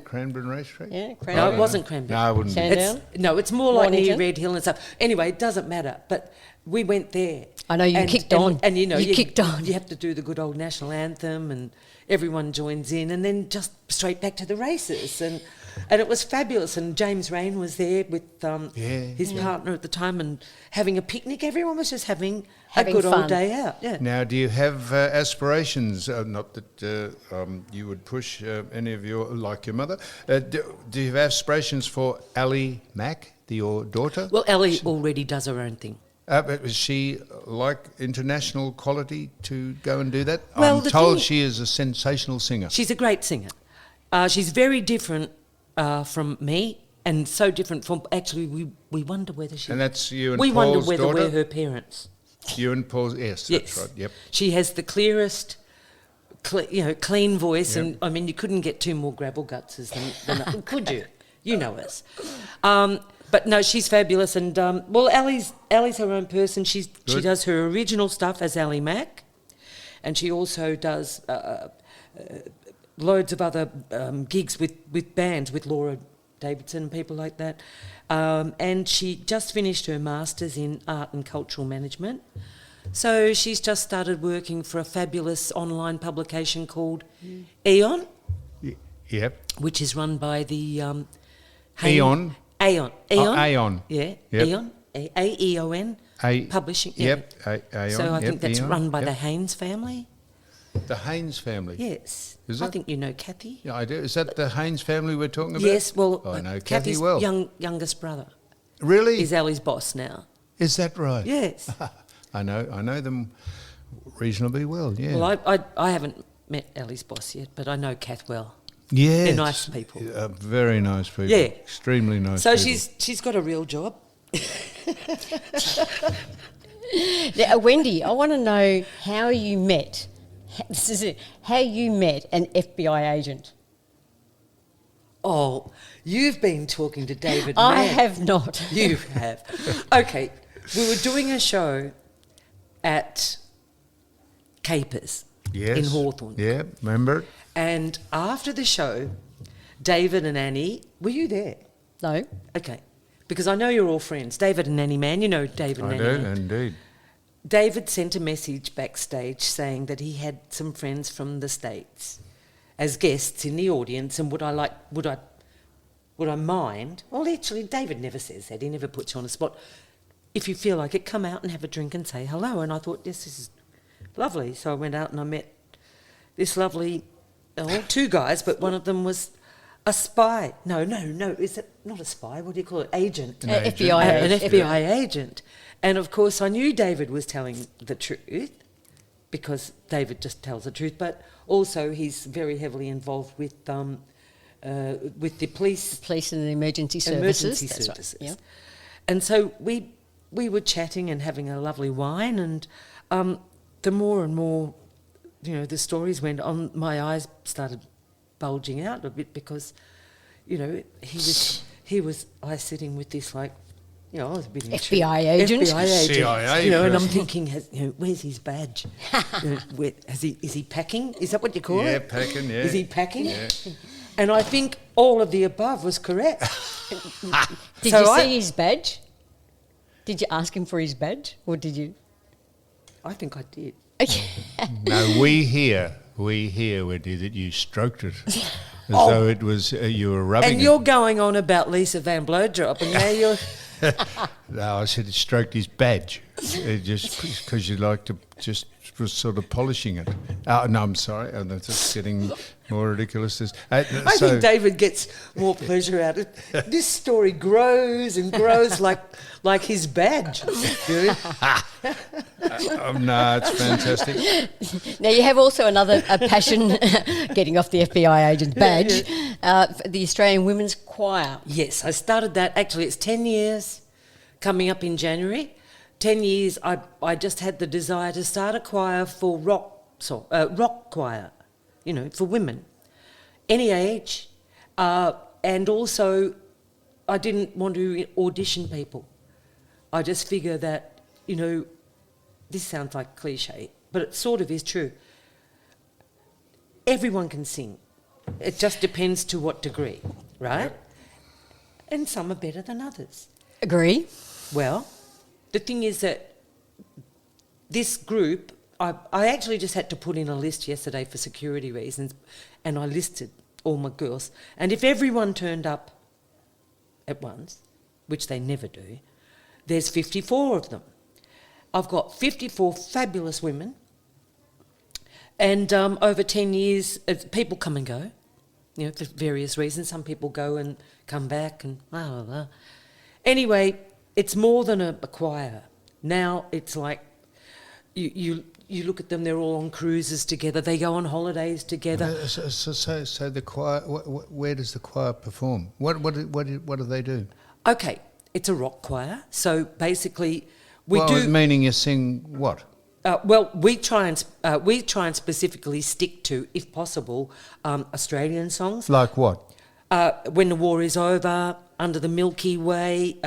B: Cranbourne racetrack?
C: Yeah, Cranbourne.
D: No, it wasn't Cranbourne.
B: No, I wouldn't.
C: Sandown?
D: It's more like near
C: Mornington?
D: Red Hill and stuff. Anyway, it doesn't matter. But we went there.
C: I know you kicked on.
D: And you
C: kicked on.
D: You have to do the good old national anthem, and everyone joins in, and then just straight back to the races. And it was fabulous. And James Rain was there with his partner at the time, and having a picnic. Everyone was just having a good
C: fun.
D: old day out. Yeah.
B: Now, do you have aspirations? Not that you would push any of like your mother. Do you have aspirations for Ali Mack, your daughter?
D: Well, Ellie already does her own thing.
B: But is she like international quality to go and do that?
D: Well,
B: I'm told she is a sensational singer.
D: She's a great singer. She's very different from me, and so different from... Actually, we wonder whether she...
B: And that's you and
D: we
B: Paul's
D: wonder whether
B: daughter?
D: we're her parents.
B: You and Paul's... Yes, that's right, yep.
D: She has the clearest... clean voice,
B: Yep.
D: and I mean, you couldn't get two more gravel gutters than could you? You know us. But no, she's fabulous, and Ali's her own person. She does her original stuff as Ali Mack, and she also does loads of other gigs with bands, with Laura Davidson and people like that. And she just finished her Masters in Art and Cultural Management. So she's just started working for a fabulous online publication called Eon,
B: Yep.
D: which is run by the...
B: Eon.
D: Aeon.
B: Aeon.
D: Yeah,
B: Yep.
D: Aeon. A-E-O-N. Publishing.
B: Yep.
D: Yeah.
B: Aeon.
D: So I think that's
B: Eon,
D: run by
B: yep.
D: the Haynes family.
B: The Haynes family.
D: Yes.
B: Is
D: I
B: it?
D: think you know Kathy.
B: Yeah, I do. Is that the Haynes family we're talking about?
D: Yes, well,
B: I know Kathy
D: Kathy's
B: well.
D: youngest brother
B: Really?
D: is Ali's boss now.
B: Is that right?
D: Yes.
B: I know them reasonably well, yeah.
D: Well, I haven't met Ali's boss yet, but I know Kath well.
B: Yes.
D: They're nice people.
B: Very nice people.
D: Yeah.
B: Extremely nice
D: So
B: people.
D: she's got a real job.
C: Now, Wendy, I want to know how you met. This is it. How you met an FBI agent.
D: Oh, you've been talking to David
C: I
D: Mann.
C: have not.
D: You have. Okay, we were doing a show at Capers in Hawthorne.
B: Yeah, remember?
D: And after the show, David and Annie, were you there?
C: No.
D: Okay, because I know you're all friends. David and Annie Mann, you know David and
B: I
D: Annie
B: do,
D: Mann.
B: indeed.
D: David sent a message backstage saying that he had some friends from the States as guests in the audience, and would I mind? Well, actually, David never says that. He never puts you on the spot. If you feel like it, come out and have a drink and say hello. And I thought, yes, this is lovely. So I went out and I met this lovely, two guys, but one of them was a spy. No, is it not a spy? What do you call it? Agent.
B: An agent.
C: FBI
D: An
C: agent.
D: FBI agent. And of course, I knew David was telling the truth because David just tells the truth, but also he's very heavily involved with the police.
C: Police and the emergency services.
D: Emergency
C: That's
D: services.
C: Right. Yeah.
D: And so we were chatting and having a lovely wine, and the more and more the stories went on, my eyes started bulging out a bit because, he was I sitting with this I was a bit
C: FBI agent.
D: FBI agent.
B: CIA
D: and I'm
B: person.
D: thinking, where's his badge? Is he packing? Is that what you call it?
B: Yeah, packing, yeah.
D: Is he packing?
B: Yeah.
D: And I think all of the above was correct.
C: Did you see his badge? Did you ask him for his badge, or did you?
D: I think I did.
B: No, we hear, Wendy, that you stroked it as though it was you were rubbing
D: And
B: it.
D: you're going on about Lisa Van Blowdrop, and now you're...
B: No, I said he stroked his badge, just because you like to just was sort of polishing it. No, I'm sorry, that's just getting more ridiculous.
D: I think David gets more pleasure out of it. This story grows and grows like his badge.
B: No, it's fantastic.
C: Now, you have also a passion, getting off the FBI agent's badge, for the Australian Women's Choir.
D: Yes, I started that. Actually, it's 10 years coming up in January. 10 years, I just had the desire to start a choir for rock choir, for women, any age. And also, I didn't want to audition people. I just figure that, this sounds like cliche, but it sort of is true. Everyone can sing. It just depends to what degree, right? Yep. And some are better than others.
C: Agree.
D: Well, the thing is that this group, I actually just had to put in a list yesterday for security reasons, and I listed all my girls. And if everyone turned up at once, which they never do, there's 54 of them. I've got 54 fabulous women, and over 10 years, people come and go, for various reasons. Some people go and come back and blah, blah, blah. Anyway, it's more than a choir. Now it's like you look at them, they're all on cruises together, they go on holidays together.
B: So the choir, where does the choir perform? What do they do?
D: Okay, it's a rock choir. So basically we do...
B: Meaning you sing what?
D: Well, we try and specifically stick to, if possible, Australian songs.
B: Like what?
D: When the War is Over, Under the Milky Way,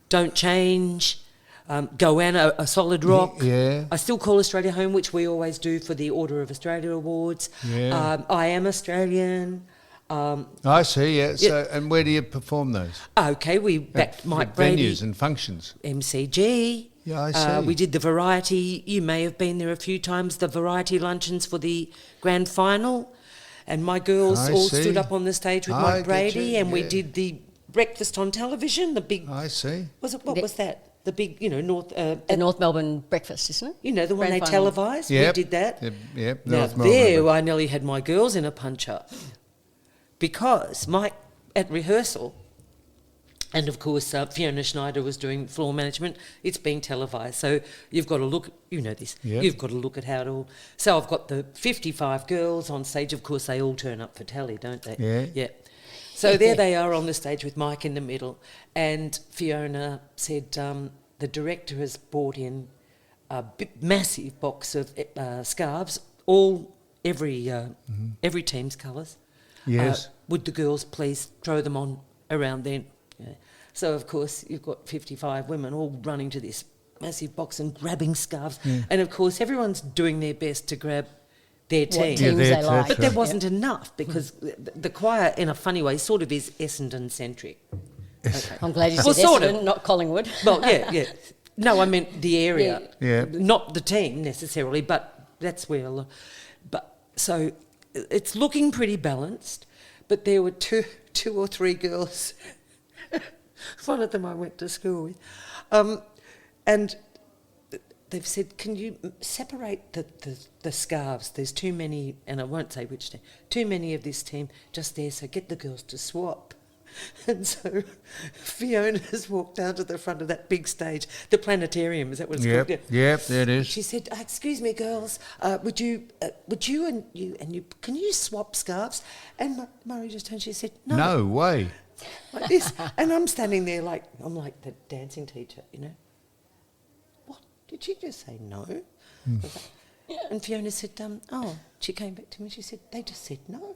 D: Don't Change, Goanna, A Solid Rock.
B: Yeah.
D: I Still Call Australia Home, which we always do for the Order of Australia Awards.
B: Yeah.
D: I Am Australian.
B: I see, yeah. So, and where do you perform those?
D: Okay, we backed Mike Brady.
B: Venues and functions.
D: MCG.
B: Yeah, I see.
D: We did the variety. You may have been there a few times, the variety luncheons for the grand final. And my girls stood up on the stage with Mike Brady, and we did the breakfast on television, the big...
B: I see.
D: Was that? The big, North...
C: the North Melbourne breakfast, isn't it?
D: The one they televised?
B: Yep.
D: We did that.
B: Yep.
D: Now there, I nearly had my girls in a punch-up. Because Mike, at rehearsal, and of course Fiona Schneider was doing floor management, it's being televised. So you've got to look, this, you've got to look at how it all... So I've got the 55 girls on stage. Of course, they all turn up for tally, don't they?
B: Yeah.
D: Yeah. So there they are on the stage with Mike in the middle. And Fiona said the director has brought in a massive box of scarves, every team's colours.
B: Yes.
D: Would the girls please throw them on around then? Yeah. So, of course, you've got 55 women all running to this massive box and grabbing scarves. Yeah. And, of course, everyone's doing their best to grab their team.
C: What teams they like.
D: But there wasn't enough because the choir, in a funny way, sort of is Essendon-centric. Okay.
C: I'm glad you said Essendon, not Collingwood.
D: Well, yeah. No, I meant the area.
B: Yeah.
D: Not the team necessarily, but that's where... So it's looking pretty balanced, but there were two or three girls. One of them I went to school with. And they've said, can you separate the scarves? There's too many, and I won't say which team, too many of this team just there, so get the girls to swap. And so Fiona's walked down to the front of that big stage, the planetarium, is that what it's called?
B: Yep, there it is.
D: She said, excuse me, girls, would you and you, can you swap scarves? And Murray just turned, she said, no.
B: No way.
D: Like this. And I'm standing there I'm like the dancing teacher, What? Did she just say no?
E: And Fiona said, she came back to me, she said, they just said no.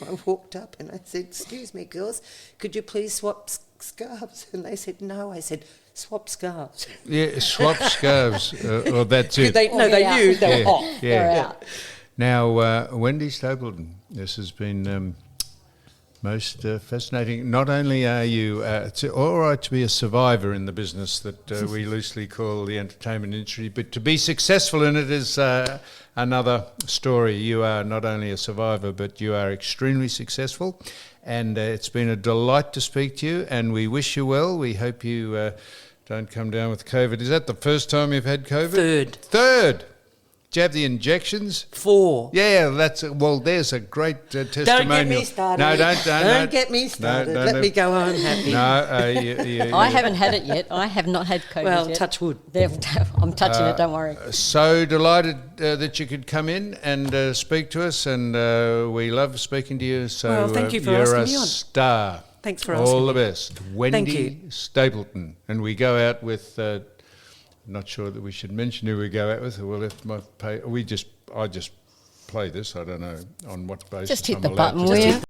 E: I walked up and I said, excuse me, girls, could you please swap scarves? And they said, no. I said, swap scarves.
B: Yeah, swap scarves. Well, that's it.
E: They knew they were off.
C: They were out.
B: Now, Wendy Stapleton, this has been most fascinating. Not only are you, it's all right to be a survivor in the business that we loosely call the entertainment industry, but to be successful in it is another story. You are not only a survivor, but you are extremely successful. And it's been a delight to speak to you, and we wish you well. We hope you don't come down with COVID. Is that the first time you've had COVID?
E: Third.
B: Do you have the injections?
E: 4.
B: Yeah, there's a great testimonial.
E: Don't get me started.
B: No, don't
E: get me started.
B: No,
E: Let me go home happy.
B: No,
C: I haven't had it yet. I have not had COVID
E: Well,
C: yet.
E: touch wood.
C: I'm touching it, don't worry.
B: So delighted that you could come in and speak to us, and we love speaking to you. So
E: Well, thank you for
B: you're
E: asking
B: a
E: me on.
B: star.
E: Thanks for asking
B: All the
E: me.
B: best. Wendy
E: you.
B: Stapleton. And we go out with... not sure that we should mention who we go out with. We'll have to pay. I just play this. I don't know on what basis.
C: Just hit
B: I'm
C: the
B: allowed
C: button,
B: to
C: will
B: do
C: you?
B: it.